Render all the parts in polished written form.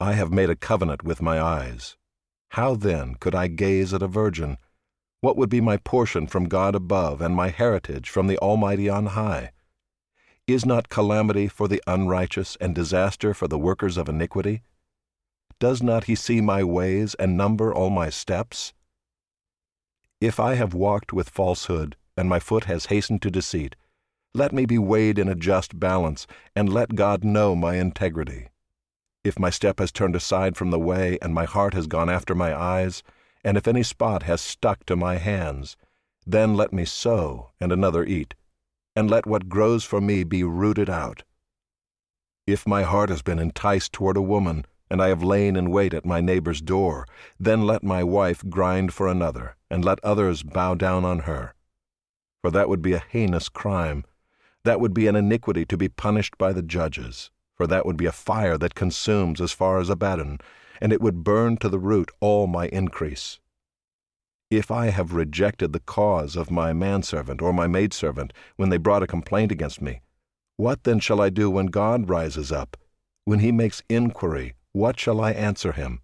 I have made a covenant with my eyes. How then could I gaze at a virgin? What would be my portion from God above, and my heritage from the Almighty on high? Is not calamity for the unrighteous, and disaster for the workers of iniquity? Does not he see my ways, and number all my steps? If I have walked with falsehood, and my foot has hastened to deceit, let me be weighed in a just balance, and let God know my integrity. If my step has turned aside from the way, and my heart has gone after my eyes, and if any spot has stuck to my hands, then let me sow, and another eat, and let what grows for me be rooted out. If my heart has been enticed toward a woman, and I have lain in wait at my neighbor's door, then let my wife grind for another, and let others bow down on her. For that would be a heinous crime. That would be an iniquity to be punished by the judges. For that would be a fire that consumes as far as Abaddon, and it would burn to the root all my increase. If I have rejected the cause of my manservant or my maidservant when they brought a complaint against me, what then shall I do when God rises up? When he makes inquiry, what shall I answer him?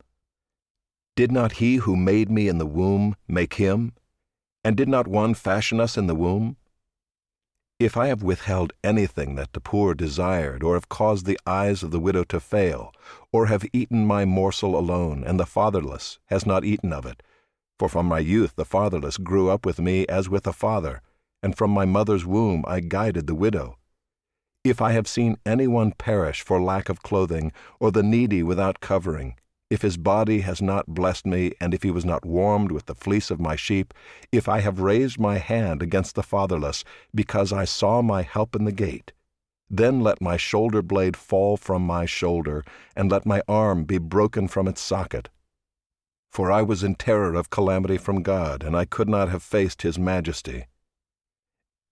Did not he who made me in the womb make him? And did not one fashion us in the womb? If I have withheld anything that the poor desired, or have caused the eyes of the widow to fail, or have eaten my morsel alone, and the fatherless has not eaten of it, for from my youth the fatherless grew up with me as with a father, and from my mother's womb I guided the widow. If I have seen anyone perish for lack of clothing, or the needy without covering, if his body has not blessed me, and if he was not warmed with the fleece of my sheep, if I have raised my hand against the fatherless, because I saw my help in the gate, then let my shoulder blade fall from my shoulder, and let my arm be broken from its socket. For I was in terror of calamity from God, and I could not have faced his majesty.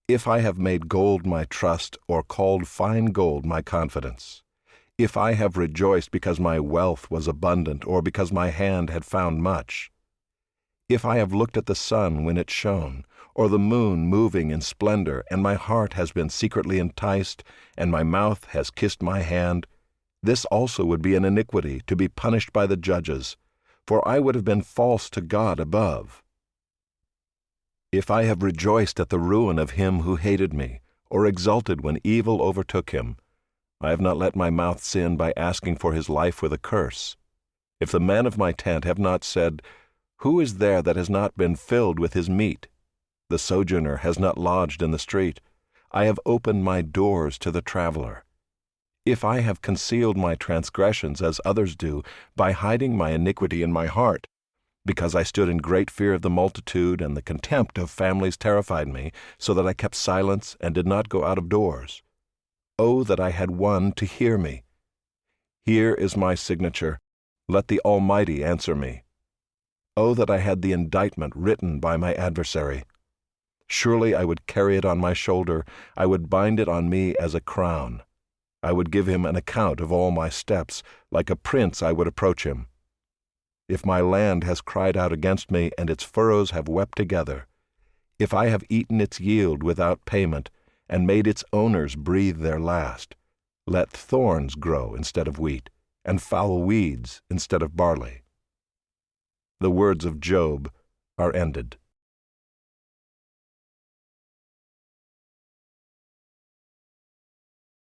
If I have made gold my trust, or called fine gold my confidence, if I have rejoiced because my wealth was abundant, or because my hand had found much, if I have looked at the sun when it shone, or the moon moving in splendor, and my heart has been secretly enticed, and my mouth has kissed my hand, this also would be an iniquity to be punished by the judges, for I would have been false to God above. If I have rejoiced at the ruin of him who hated me, or exulted when evil overtook him, I have not let my mouth sin by asking for his life with a curse. If the men of my tent have not said, "Who is there that has not been filled with his meat?" The sojourner has not lodged in the street. I have opened my doors to the traveler. If I have concealed my transgressions as others do, by hiding my iniquity in my heart, because I stood in great fear of the multitude, and the contempt of families terrified me, so that I kept silence and did not go out of doors. Oh, that I had one to hear me! Here is my signature. Let the Almighty answer me. Oh, that I had the indictment written by my adversary! Surely I would carry it on my shoulder. I would bind it on me as a crown. I would give him an account of all my steps. Like a prince I would approach him. If my land has cried out against me, and its furrows have wept together, if I have eaten its yield without payment, and made its owners breathe their last, let thorns grow instead of wheat, and foul weeds instead of barley. The words of Job are ended.